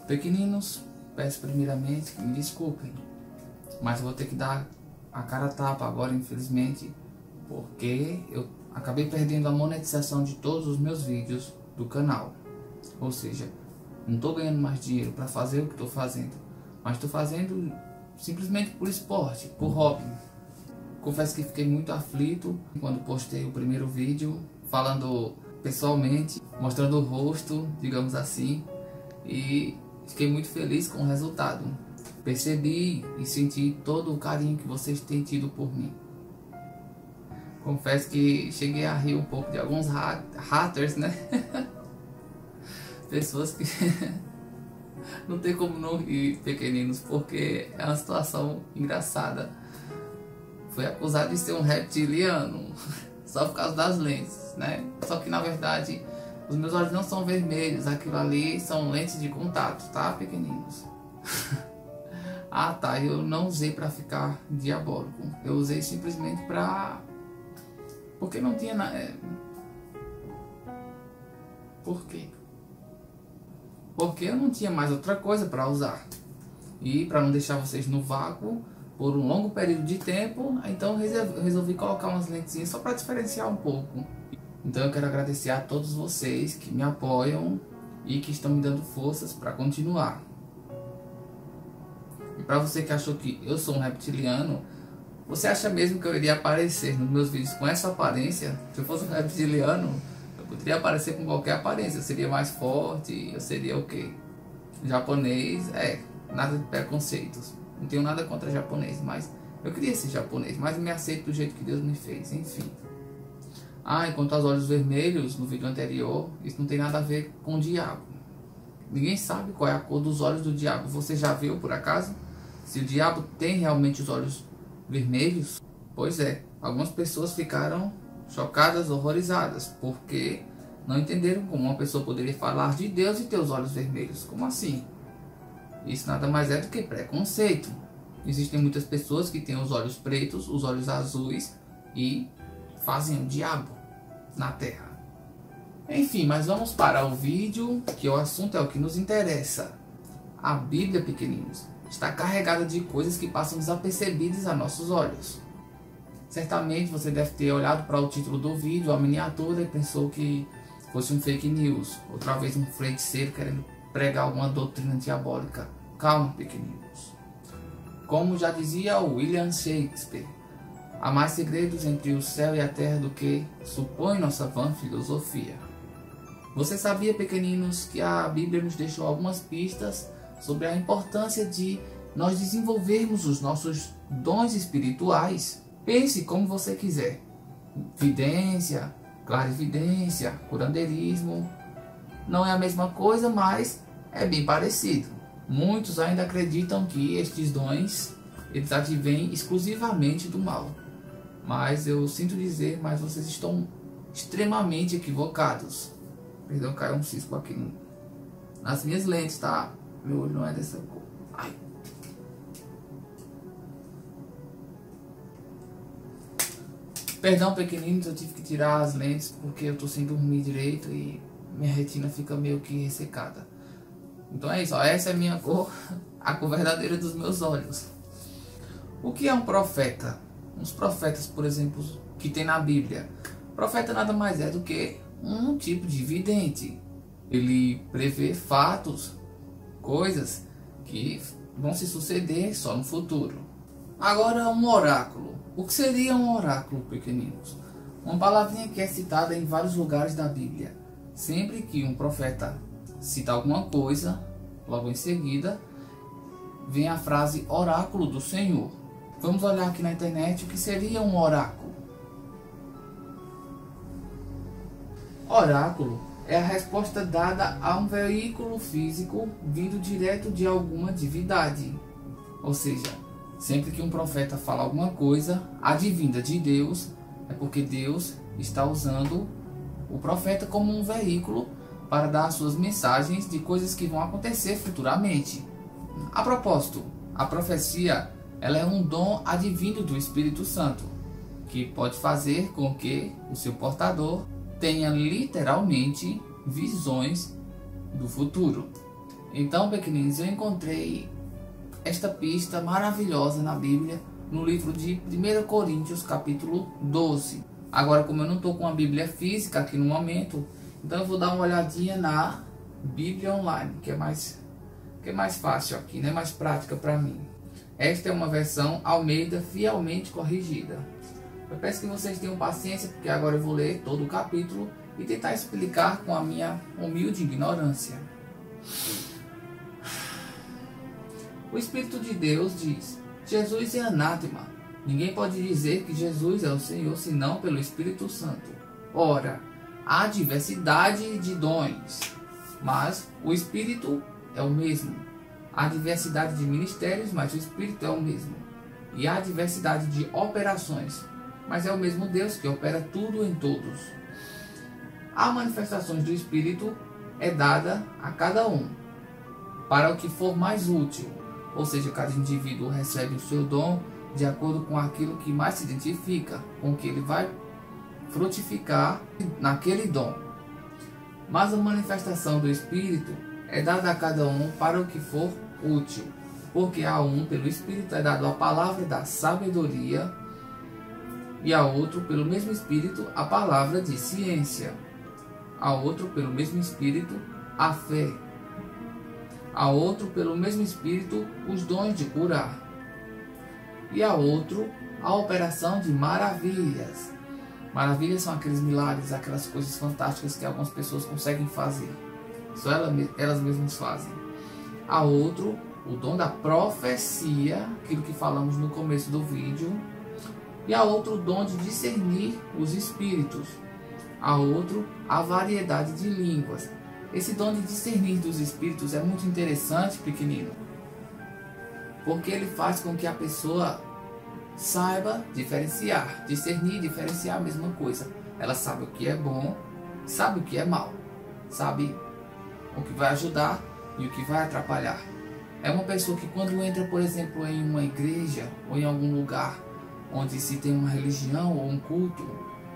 Pequeninos, peço primeiramente que me desculpem, mas vou ter que dar a cara a tapa agora, infelizmente, porque eu acabei perdendo a monetização de todos os meus vídeos do canal. Ou seja, não estou ganhando mais dinheiro para fazer o que estou fazendo, mas estou fazendo simplesmente por esporte, por hobby. Confesso que fiquei muito aflito quando postei o primeiro vídeo, falando pessoalmente, mostrando o rosto, digamos assim, e fiquei muito feliz com o resultado. Percebi e senti todo o carinho que vocês têm tido por mim. Confesso que cheguei a rir um pouco de alguns haters, né? Pessoas que não tem como não rir, pequeninos, porque é uma situação engraçada. Fui acusado de ser um reptiliano só por causa das lentes, né? Só que na verdade os meus olhos não são vermelhos, aquilo ali são lentes de contato, tá, pequeninos? Ah tá, eu não usei pra ficar diabólico, eu usei simplesmente pra... porque não tinha nada... Por quê? Porque eu não tinha mais outra coisa pra usar. E pra não deixar vocês no vácuo por um longo período de tempo, então eu resolvi colocar umas lentezinhas só pra diferenciar um pouco. Então eu quero agradecer a todos vocês que me apoiam e que estão me dando forças pra continuar. E pra você que achou que eu sou um reptiliano, você acha mesmo que eu iria aparecer nos meus vídeos com essa aparência? Se eu fosse um reptiliano, eu poderia aparecer com qualquer aparência. Eu seria mais forte, eu seria o quê? Japonês, nada de preconceitos. Não tenho nada contra japonês, mas eu queria ser japonês, mas me aceito do jeito que Deus me fez, enfim. Ah, e quanto aos olhos vermelhos, no vídeo anterior, isso não tem nada a ver com o diabo. Ninguém sabe qual é a cor dos olhos do diabo. Você já viu, por acaso? Se o diabo tem realmente os olhos vermelhos? Pois é, algumas pessoas ficaram chocadas, horrorizadas, porque não entenderam como uma pessoa poderia falar de Deus e ter os olhos vermelhos. Como assim? Isso nada mais é do que preconceito. Existem muitas pessoas que têm os olhos pretos, os olhos azuis e fazem o diabo na terra. Enfim, mas vamos para o vídeo, que o assunto é o que nos interessa. A Bíblia, pequeninos, está carregada de coisas que passam desapercebidas a nossos olhos. Certamente você deve ter olhado para o título do vídeo, a miniatura, e pensou que fosse um fake news, outra vez um feiticeiro querendo pregar alguma doutrina diabólica. Calma, pequeninos. Como já dizia William Shakespeare, há mais segredos entre o céu e a terra do que supõe nossa vã filosofia. Você sabia, pequeninos, que a Bíblia nos deixou algumas pistas sobre a importância de nós desenvolvermos os nossos dons espirituais? Pense como você quiser. Vidência, clarividência, curandeirismo. Não é a mesma coisa, mas é bem parecido. Muitos ainda acreditam que estes dons eles advêm exclusivamente do mal. Mas eu sinto dizer, mas vocês estão extremamente equivocados. Perdão, caiu um cisco aqui nas minhas lentes, tá? Meu olho não é dessa cor. Ai. Perdão, pequeninos, eu tive que tirar as lentes porque eu tô sem dormir direito e minha retina fica meio que ressecada. Então é isso, ó, essa é a minha cor, a cor verdadeira dos meus olhos. O que é um profeta? Uns profetas, por exemplo, que tem na Bíblia. Profeta nada mais é do que um tipo de vidente. Ele prevê fatos, coisas que vão se suceder só no futuro. Agora, um oráculo. O que seria um oráculo, pequeninos? Uma palavrinha que é citada em vários lugares da Bíblia. Sempre que um profeta cita alguma coisa, logo em seguida vem a frase oráculo do Senhor. Vamos olhar aqui na internet o que seria um oráculo. Oráculo é a resposta dada a um veículo físico vindo direto de alguma divindade. Ou seja, sempre que um profeta fala alguma coisa advinda de Deus, é porque Deus está usando o profeta como um veículo para dar suas mensagens de coisas que vão acontecer futuramente. A propósito, a profecia ela é um dom advindo do Espírito Santo, que pode fazer com que o seu portador tenha literalmente visões do futuro. Então, pequeninos, eu encontrei esta pista maravilhosa na Bíblia, no livro de 1 Coríntios, capítulo 12. Agora, como eu não estou com a Bíblia física aqui no momento, então eu vou dar uma olhadinha na Bíblia online, que é mais fácil aqui, né? Mais prática para mim. Esta é uma versão Almeida fielmente corrigida. Eu peço que vocês tenham paciência, porque agora eu vou ler todo o capítulo e tentar explicar com a minha humilde ignorância. O Espírito de Deus diz: Jesus é anátema. Ninguém pode dizer que Jesus é o Senhor senão pelo Espírito Santo. Ora, há diversidade de dons, mas o Espírito é o mesmo. Há diversidade de ministérios, mas o Espírito é o mesmo. E há diversidade de operações, mas é o mesmo Deus que opera tudo em todos. Há manifestações do Espírito é dada a cada um, para o que for mais útil. Ou seja, cada indivíduo recebe o seu dom de acordo com aquilo que mais se identifica, com o que ele vai frutificar naquele dom. Mas a manifestação do Espírito é dada a cada um para o que for útil, porque a um, pelo Espírito, é dado a palavra da sabedoria, e a outro, pelo mesmo Espírito, a palavra de ciência, a outro, pelo mesmo Espírito, a fé, a outro, pelo mesmo Espírito, os dons de curar, e a outro, a operação de maravilhas. Maravilhas são aqueles milagres, aquelas coisas fantásticas que algumas pessoas conseguem fazer. Só elas mesmas fazem. A outro, o dom da profecia, aquilo que falamos no começo do vídeo. E a outro, o dom de discernir os espíritos. A outro, a variedade de línguas. Esse dom de discernir dos espíritos é muito interessante, pequenino, porque ele faz com que a pessoa saiba diferenciar. Discernir e diferenciar a mesma coisa. Ela sabe o que é bom, sabe o que é mal, sabe o que vai ajudar e o que vai atrapalhar. É uma pessoa que, quando entra, por exemplo, em uma igreja ou em algum lugar onde se tem uma religião ou um culto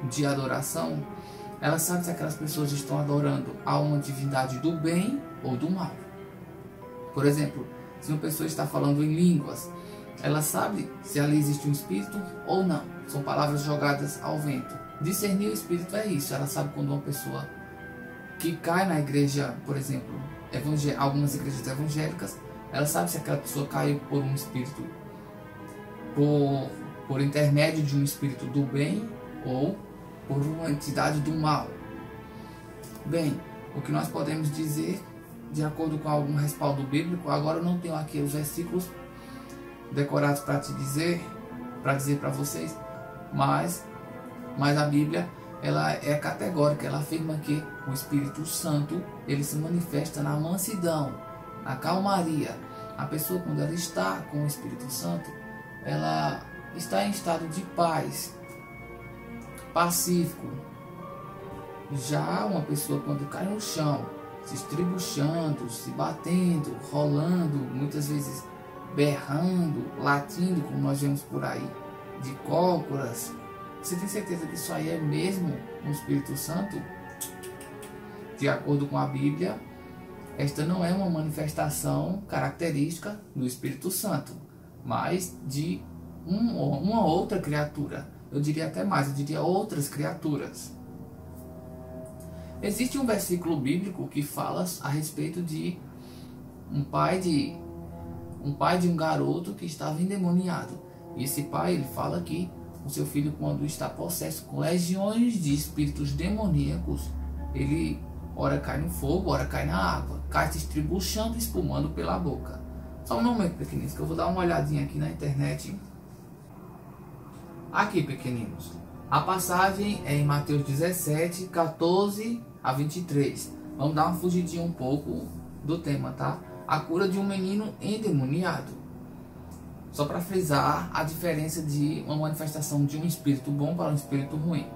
de adoração, ela sabe se aquelas pessoas estão adorando a uma divindade do bem ou do mal. Por exemplo, se uma pessoa está falando em línguas, ela sabe se ali existe um espírito ou não. São palavras jogadas ao vento. Discernir o espírito é isso. Ela sabe quando uma pessoa que cai na igreja, por exemplo, algumas igrejas evangélicas, ela sabe se aquela pessoa caiu por um espírito, por intermédio de um espírito do bem ou por uma entidade do mal. Bem, o que nós podemos dizer, de acordo com algum respaldo bíblico, agora eu não tenho aqui os versículos decorados para dizer para vocês, mas a Bíblia, ela é categórica. Ela afirma que o Espírito Santo, ele se manifesta na mansidão, na calmaria. A pessoa, quando ela está com o Espírito Santo, ela está em estado de paz, pacífico. Já uma pessoa, quando cai no chão, se estribuchando, se batendo, rolando, muitas vezes berrando, latindo, como nós vemos por aí, de cócoras, você tem certeza que isso aí é mesmo um Espírito Santo? De acordo com a Bíblia, esta não é uma manifestação característica do Espírito Santo, mas de uma outra criatura. Eu diria até mais, eu diria outras criaturas. Existe um versículo bíblico que fala a respeito de um pai de um garoto que estava endemoniado. E esse pai, ele fala que o seu filho, quando está possesso com legiões de espíritos demoníacos, ele ora cai no fogo, ora cai na água, cai se estribuchando, espumando pela boca. Só um momento, pequeninos, que eu vou dar uma olhadinha aqui na internet. Aqui, pequeninos, a passagem é em Mateus 17, 14 a 23. Vamos dar uma fugidinha um pouco do tema, tá? A cura de um menino endemoniado. Só para frisar a diferença de uma manifestação de um espírito bom para um espírito ruim.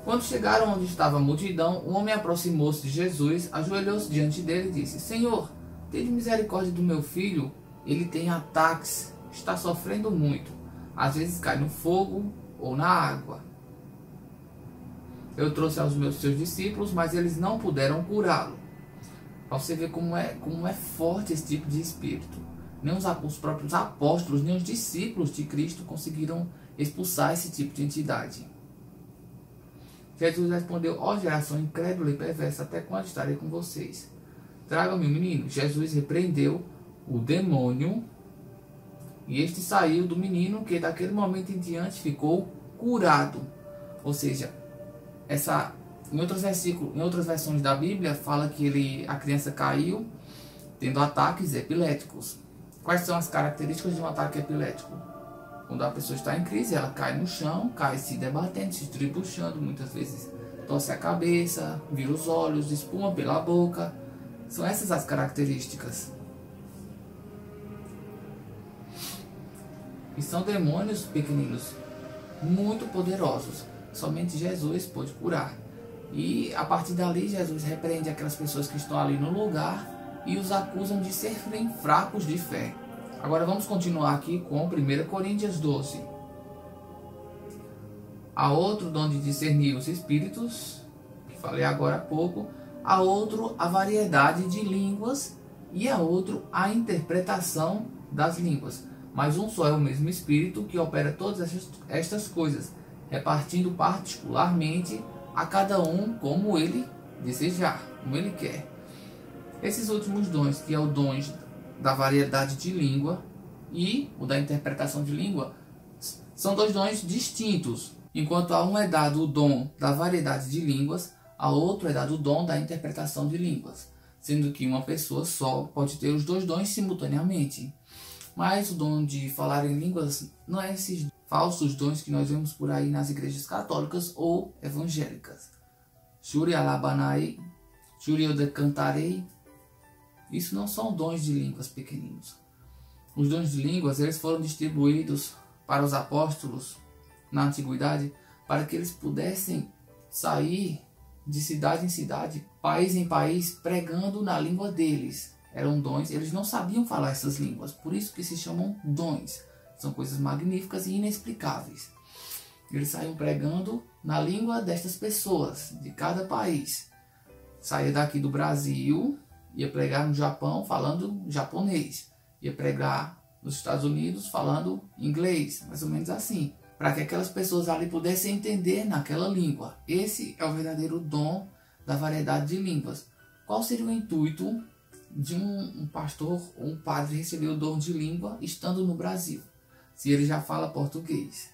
Quando chegaram onde estava a multidão, o homem aproximou-se de Jesus, ajoelhou-se diante dele e disse: Senhor, tenha misericórdia do meu filho, ele tem ataques, está sofrendo muito. Às vezes cai no fogo ou na água. Eu trouxe aos seus discípulos, mas eles não puderam curá-lo. Para você ver como é forte esse tipo de espírito. Nem os próprios apóstolos, nem os discípulos de Cristo conseguiram expulsar esse tipo de entidade. Jesus respondeu: ó geração incrédula e perversa, até quando estarei com vocês? Traga-me o menino. Jesus repreendeu o demônio e este saiu do menino, que daquele momento em diante ficou curado. Ou seja, em outras versões da Bíblia fala que a criança caiu tendo ataques epiléticos. Quais são as características de um ataque epilético? Quando a pessoa está em crise, ela cai no chão, cai se debatendo, se estribuchando, muitas vezes torce a cabeça, vira os olhos, espuma pela boca. São essas as características. E são demônios pequeninos, muito poderosos. Somente Jesus pode curar. E a partir dali, Jesus repreende aquelas pessoas que estão ali no lugar e os acusam de serem fracos de fé. Agora vamos continuar aqui com 1 Coríntios 12. Há outro dom de discernir os espíritos, que falei agora há pouco. Há outro a variedade de línguas e há outro a interpretação das línguas. Mas um só é o mesmo Espírito que opera todas estas coisas, repartindo particularmente a cada um como ele desejar, como ele quer. Esses últimos dons, que é o dom da variedade de língua e o da interpretação de língua, são dois dons distintos. Enquanto a um é dado o dom da variedade de línguas, a outro é dado o dom da interpretação de línguas, sendo que uma pessoa só pode ter os dois dons simultaneamente. Mas o dom de falar em línguas não é esses falsos dons que nós vemos por aí nas igrejas católicas ou evangélicas. Shuri alabanai, Shuri odecantarei. Isso não são dons de línguas pequeninos. Os dons de línguas, eles foram distribuídos para os apóstolos na antiguidade para que eles pudessem sair de cidade em cidade, país em país, pregando na língua deles. Eram dons, eles não sabiam falar essas línguas, por isso que se chamam dons. São coisas magníficas e inexplicáveis. Eles saíam pregando na língua destas pessoas, de cada país. Saía daqui do Brasil, ia pregar no Japão falando japonês. Ia pregar nos Estados Unidos falando inglês, mais ou menos assim. Para que aquelas pessoas ali pudessem entender naquela língua. Esse é o verdadeiro dom da variedade de línguas. Qual seria o intuito de um pastor ou um padre receber o dom de língua estando no Brasil, se ele já fala português?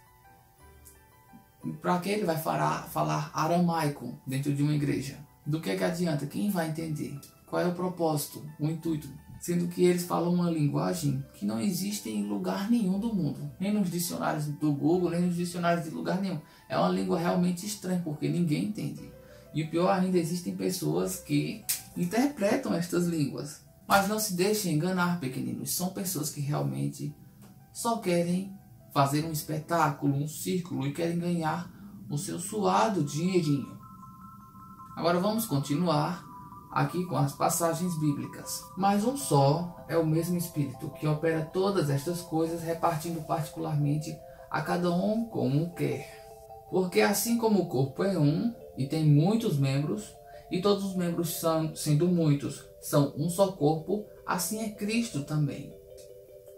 Para que ele vai falar aramaico dentro de uma igreja? Do que adianta? Quem vai entender? Qual é o propósito, o intuito? Sendo que eles falam uma linguagem que não existe em lugar nenhum do mundo. Nem nos dicionários do Google, nem nos dicionários de lugar nenhum. É uma língua realmente estranha, porque ninguém entende. E o pior ainda, existem pessoas que interpretam estas línguas. Mas não se deixem enganar, pequeninos. São pessoas que realmente só querem fazer um espetáculo, um círculo, e querem ganhar o seu suado dinheirinho. Agora vamos continuar aqui com as passagens bíblicas. Mas um só é o mesmo Espírito que opera todas estas coisas, repartindo particularmente a cada um como quer. Porque assim como o corpo é um e tem muitos membros, e todos os membros sendo muitos são um só corpo, assim é Cristo também.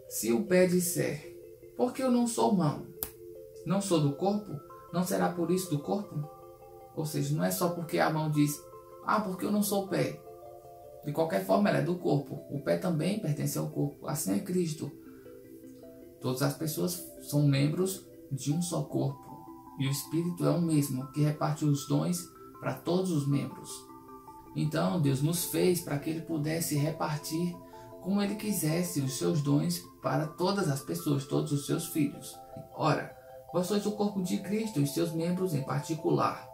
Se o pé disser: porque eu não sou mão, não sou do corpo, não será por isso do corpo? Ou seja, não é só porque a mão diz: porque eu não sou o pé. De qualquer forma, ela é do corpo. O pé também pertence ao corpo. Assim é Cristo. Todas as pessoas são membros de um só corpo. E o Espírito é o mesmo, que reparte os dons para todos os membros. Então, Deus nos fez para que Ele pudesse repartir como Ele quisesse os seus dons para todas as pessoas, todos os seus filhos. Ora, vós sois o corpo de Cristo e os seus membros em particular.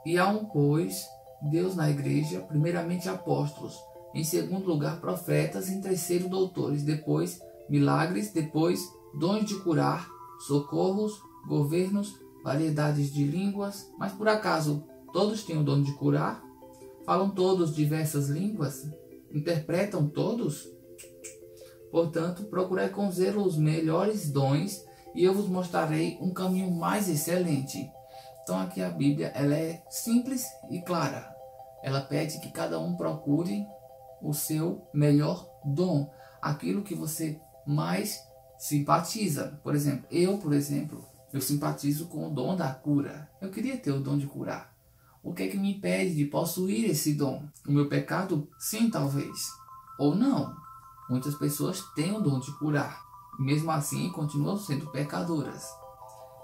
E há pois, Deus na igreja, primeiramente apóstolos, em segundo lugar profetas, em terceiro doutores, depois milagres, depois dons de curar, socorros, governos, variedades de línguas. Mas por acaso todos têm o dom de curar? Falam todos diversas línguas? Interpretam todos? Portanto, procurai com zelo os melhores dons, e eu vos mostrarei um caminho mais excelente. Então aqui a Bíblia ela é simples e clara. Ela pede que cada um procure o seu melhor dom, aquilo que você mais simpatiza. Por exemplo, eu simpatizo com o dom da cura. Eu queria ter o dom de curar. O que é que me impede de possuir esse dom? O meu pecado? Sim, talvez. Ou não. Muitas pessoas têm o dom de curar. Mesmo assim, continuam sendo pecadoras.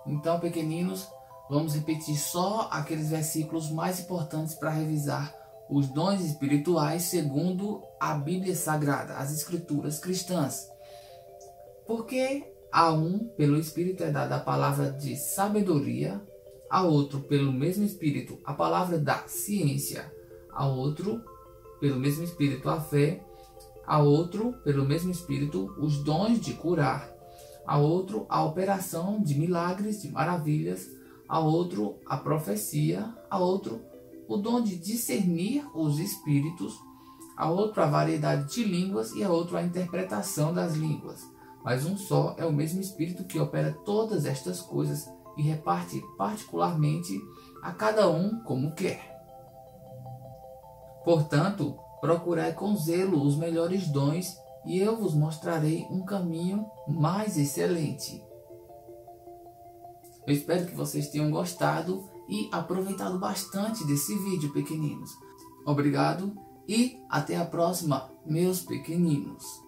Então, pequeninos, vamos repetir só aqueles versículos mais importantes para revisar os dons espirituais segundo a Bíblia Sagrada, as Escrituras cristãs. Porque a um, pelo Espírito, é dada a palavra de sabedoria, a outro, pelo mesmo Espírito, a palavra da ciência, a outro, pelo mesmo Espírito, a fé, a outro, pelo mesmo Espírito, os dons de curar, a outro, a operação de milagres, de maravilhas, a outro, a profecia, a outro, o dom de discernir os espíritos, a outro, a variedade de línguas e a outro, a interpretação das línguas. Mas um só é o mesmo Espírito que opera todas estas coisas e reparte particularmente a cada um como quer. Portanto, procurai com zelo os melhores dons e eu vos mostrarei um caminho mais excelente. Eu espero que vocês tenham gostado e aproveitado bastante desse vídeo, pequeninos. Obrigado e até a próxima, meus pequeninos.